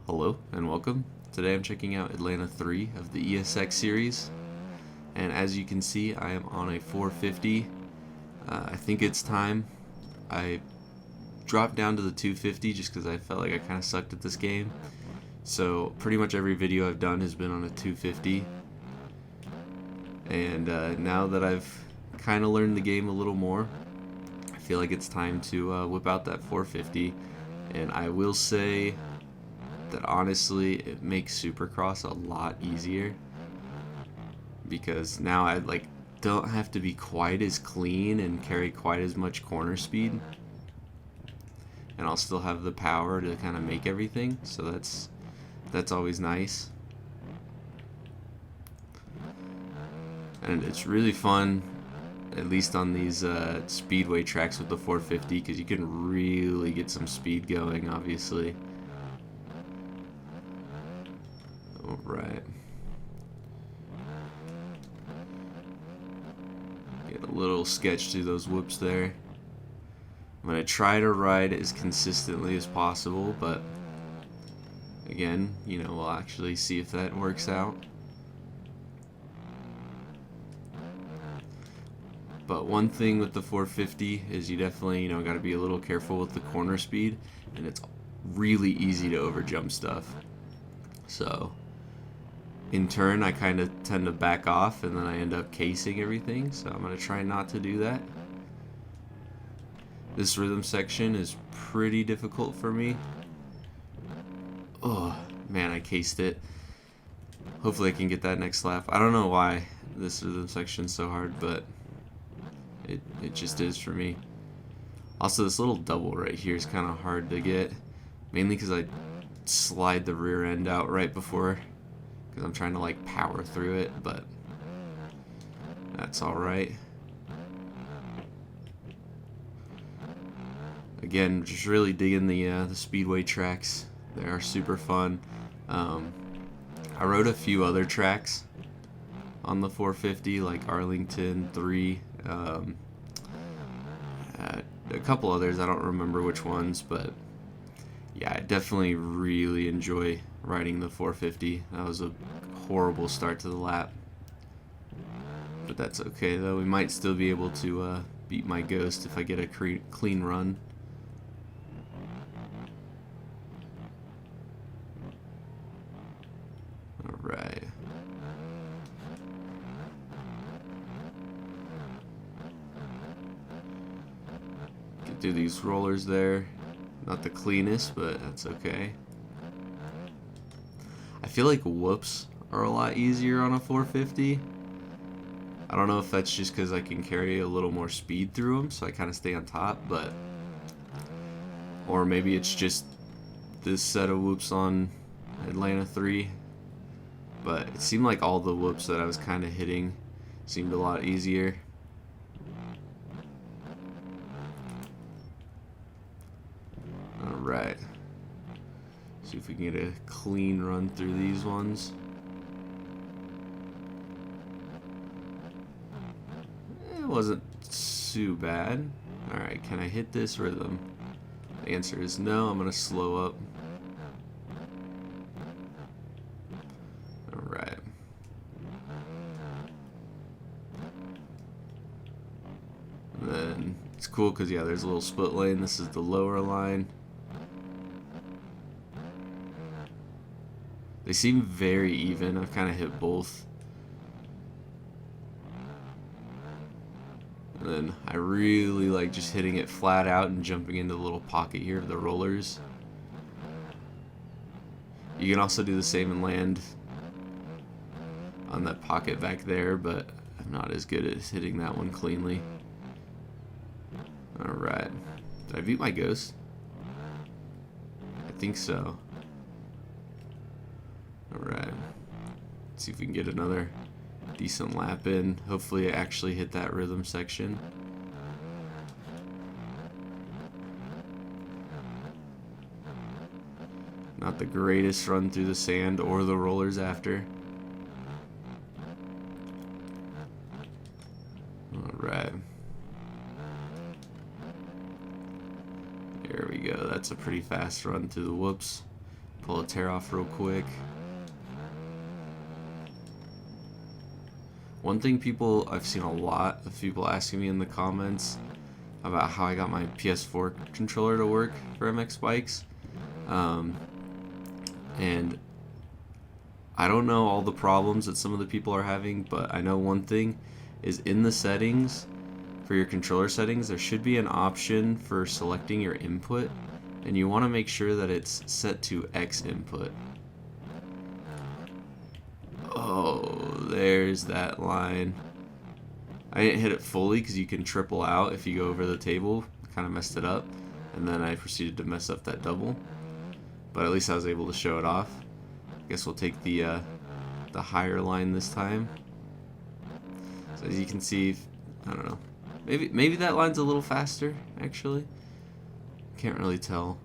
Hello and welcome. Today I'm checking out Atlanta 3 of the ESX series, and as you can see I am on a 450. I think it's time I dropped down to the 250 just because I felt like I kind of sucked at this game. So pretty much every video I've done has been on a 250, and now that I've kind of learned the game a little more, I feel like it's time to whip out that 450. And I will say that honestly it makes Supercross a lot easier because now I don't have to be quite as clean and carry quite as much corner speed, and I'll still have the power to kind of make everything, so that's always nice. And it's really fun, at least on these speedway tracks with the 450, because you can really get some speed going, obviously. Alright. Get a little sketch through those whoops there. I'm going to try to ride as consistently as possible, but again, we'll actually see if that works out. But one thing with the 450 is you definitely, got to be a little careful with the corner speed, and it's really easy to overjump stuff. So in turn, I kind of tend to back off, and then I end up casing everything, so I'm going to try not to do that. This rhythm section is pretty difficult for me. Oh, man, I cased it. Hopefully I can get that next lap. I don't know why this rhythm section is so hard, but it just is for me. Also, this little double right here is kind of hard to get, mainly because I slide the rear end out right before, because I'm trying to power through it, but that's alright. Again, just really digging the speedway tracks. They are super fun. I rode a few other tracks on the 450, like Arlington 3, a couple others, I don't remember which ones, but yeah, I definitely really enjoy riding the 450. That was a horrible start to the lap, but that's okay though. We might still be able to beat my Ghost if I get a clean run. Alright. Get through these rollers there. Not the cleanest, but that's okay. I feel like whoops are a lot easier on a 450. I don't know if that's just because I can carry a little more speed through them, so I kind of stay on top, but or maybe it's just this set of whoops on Atlanta 3. But it seemed like all the whoops that I was kind of hitting seemed a lot easier. Alright. See if we can get a clean run through these ones. It wasn't too bad. Alright, can I hit this rhythm? The answer is no. I'm going to slow up. Alright. And then it's cool because, yeah, there's a little split lane. This is the lower line. They seem very even. I've kind of hit both. And then I really like just hitting it flat out and jumping into the little pocket here of the rollers. You can also do the same and land on that pocket back there, but I'm not as good at hitting that one cleanly. Alright. Did I beat my Ghost? I think so. Alright. Let's see if we can get another decent lap in. Hopefully I actually hit that rhythm section. Not the greatest run through the sand or the rollers after. Alright. There we go. That's a pretty fast run through the whoops. Pull a tear off real quick. One thing I've seen a lot of people asking me in the comments about how I got my PS4 controller to work for MX bikes. And I don't know all the problems that some of the people are having, but I know one thing is in the settings, for your controller settings, there should be an option for selecting your input, and you want to make sure that it's set to X input. Oh, there's that line. I didn't hit it fully because you can triple out if you go over the table. Kind of messed it up, and then I proceeded to mess up that double. But at least I was able to show it off. I guess we'll take the higher line this time. So as you can see, I don't know. Maybe that line's a little faster, actually. Can't really tell.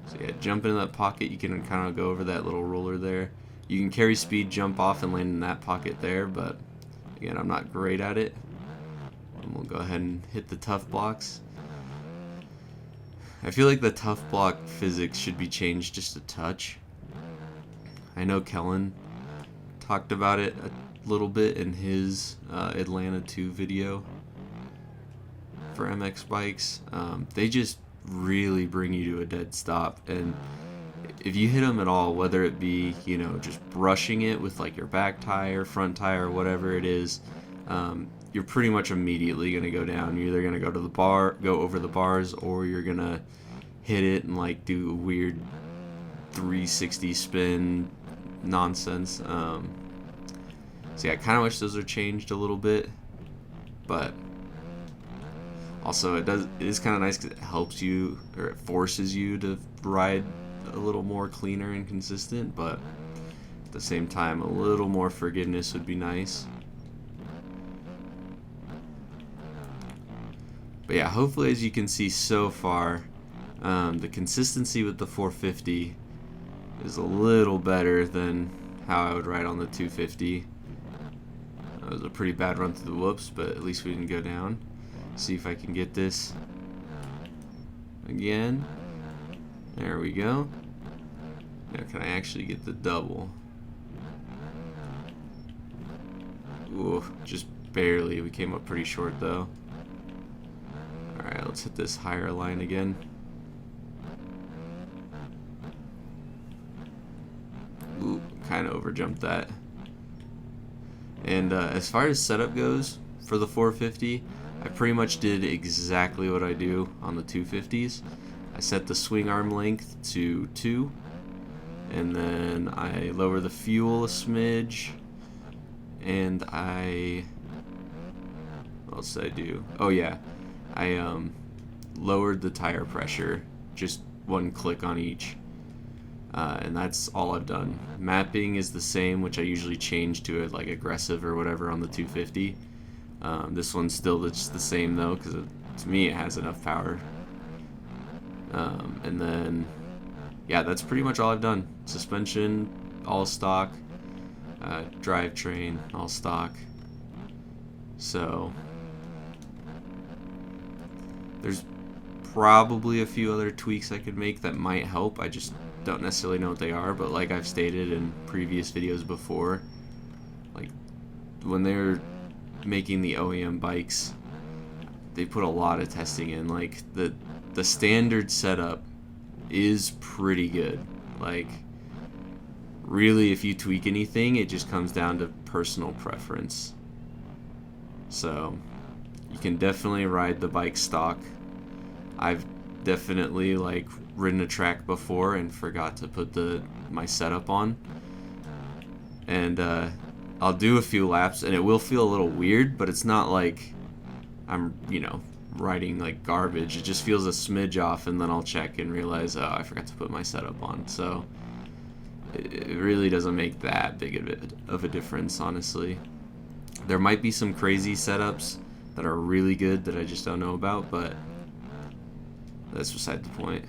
So yeah, jump into that pocket. You can kind of go over that little roller there. You can carry speed, jump off, and land in that pocket there, but again, I'm not great at it. And we'll go ahead and hit the tough blocks. I feel like the tough block physics should be changed just a touch. I know Kellen talked about it a little bit in his Atlanta 2 video for MX bikes. They just really bring you to a dead stop, and if you hit them at all, whether it be, you know, just brushing it with like your back tire, front tire, whatever it is, you're pretty much immediately gonna go down. You're either gonna go to the bar, go over the bars, or you're gonna hit it and like do a weird 360 spin nonsense. So yeah, I kind of wish those are changed a little bit, but also it is kind of nice because it helps you, or it forces you to ride a little more cleaner and consistent, but at the same time a little more forgiveness would be nice. But yeah, hopefully, as you can see so far, the consistency with the 450 is a little better than how I would ride on the 250. It was a pretty bad run through the whoops, but at least we didn't go down. See if I can get this again. There we go. Now can I actually get the double? Ooh, just barely. We came up pretty short though. Alright, let's hit this higher line again. Ooh, kind of overjumped that. And as far as setup goes for the 450, I pretty much did exactly what I do on the 250s. I set the swing arm length to 2, and then I lower the fuel a smidge, and what else did I do? Oh yeah, I lowered the tire pressure, just one click on each, and that's all I've done. Mapping is the same, which I usually change to like aggressive or whatever on the 250. This one's still just the same though, because to me it has enough power. And then yeah, that's pretty much all I've done. Suspension all stock, drivetrain all stock. So there's probably a few other tweaks I could make that might help. I just don't necessarily know what they are, but like I've stated in previous videos before, like when they're making the OEM bikes, they put a lot of testing in. Like the standard setup is pretty good. Like really, if you tweak anything, it just comes down to personal preference. So you can definitely ride the bike stock. I've definitely like ridden a track before and forgot to put my setup on, and I'll do a few laps and it will feel a little weird, but it's not like I'm, you know, riding like garbage. It just feels a smidge off, and then I'll check and realize, oh, I forgot to put my setup on. So it really doesn't make that big of a difference, honestly. There might be some crazy setups that are really good that I just don't know about, but that's beside the point.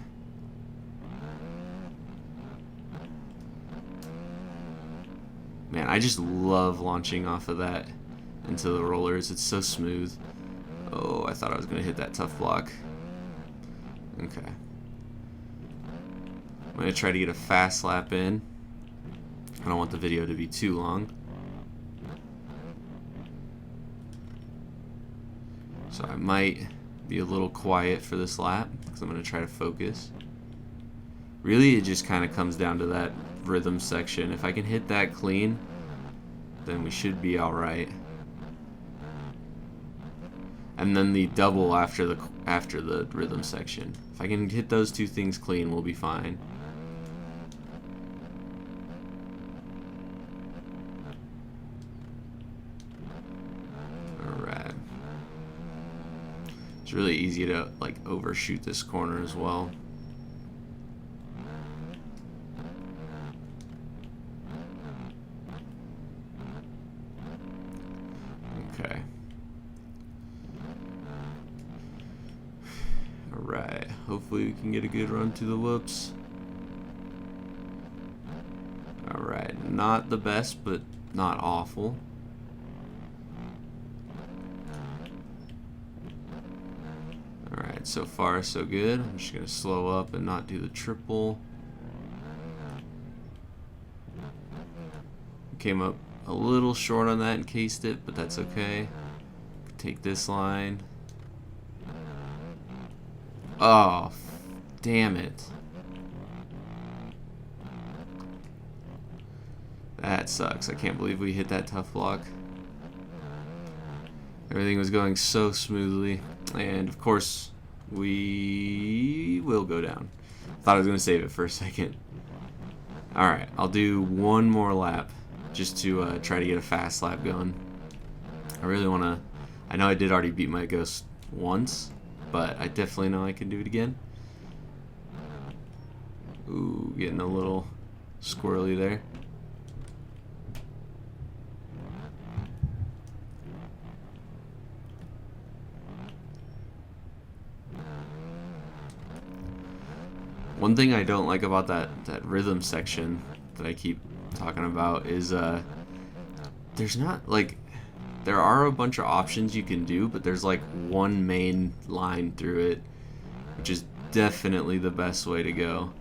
Man, I just love launching off of that into the rollers. It's so smooth. Oh, I thought I was going to hit that tough block. Okay. I'm going to try to get a fast lap in. I don't want the video to be too long. So I might be a little quiet for this lap because I'm going to try to focus. Really, it just kind of comes down to that rhythm section. If I can hit that clean, then we should be alright. And then the double after the rhythm section. If I can hit those two things clean, we'll be fine. Alright. It's really easy to like overshoot this corner as well. Okay. Alright, hopefully we can get a good run to the whoops. Alright, not the best, but not awful. Alright, so far so good. I'm just going to slow up and not do the triple. Came up a little short on that and cased it, but that's okay. Take this line. Oh, damn it. That sucks. I can't believe we hit that tough block. Everything was going so smoothly. And of course, we will go down. Thought I was going to save it for a second. Alright, I'll do one more lap just to try to get a fast lap going. I really want to... I know I did already beat my ghost once, but I definitely know I can do it again. Ooh, getting a little squirrely there. One thing I don't like about that rhythm section that I keep talking about is there's not like... There are a bunch of options you can do, but there's like one main line through it, which is definitely the best way to go.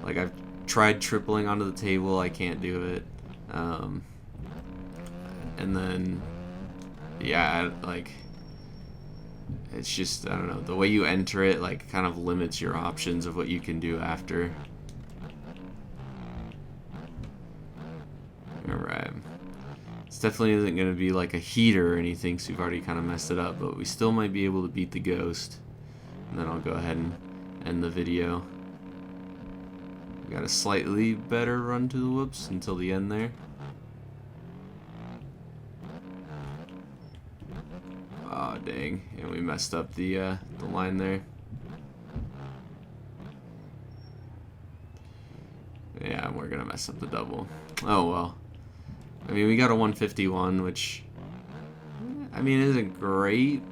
Like, I've tried tripling onto the table, I can't do it. And then, yeah, like, it's just, I don't know, the way you enter it, like, kind of limits your options of what you can do after. Alright. This definitely isn't going to be like a heater or anything, so we've already kind of messed it up, but we still might be able to beat the ghost. And then I'll go ahead and end the video. We got a slightly better run to the whoops until the end there. Oh dang, and we messed up the line there. Yeah, we're gonna mess up the double. Oh well. I mean, we got a 151, which, I mean, isn't great,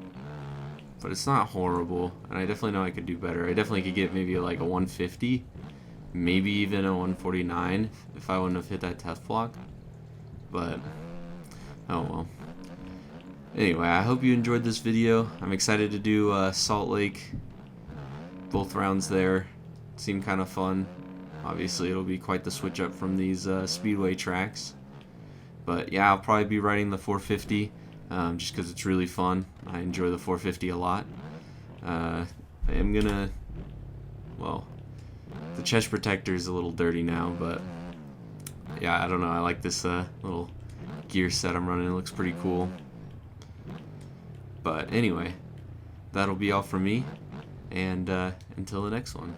but it's not horrible, and I definitely know I could do better. I definitely could get maybe like a 150, maybe even a 149 if I wouldn't have hit that tough block, but, oh well. Anyway, I hope you enjoyed this video. I'm excited to do Salt Lake. Both rounds there seem kind of fun. Obviously, it'll be quite the switch up from these speedway tracks. But yeah, I'll probably be riding the 450 just because it's really fun. I enjoy the 450 a lot. I am gonna, well, the chest protector is a little dirty now, but yeah, I don't know. I like this little gear set I'm running. It looks pretty cool. But anyway, that'll be all from me, and until the next one.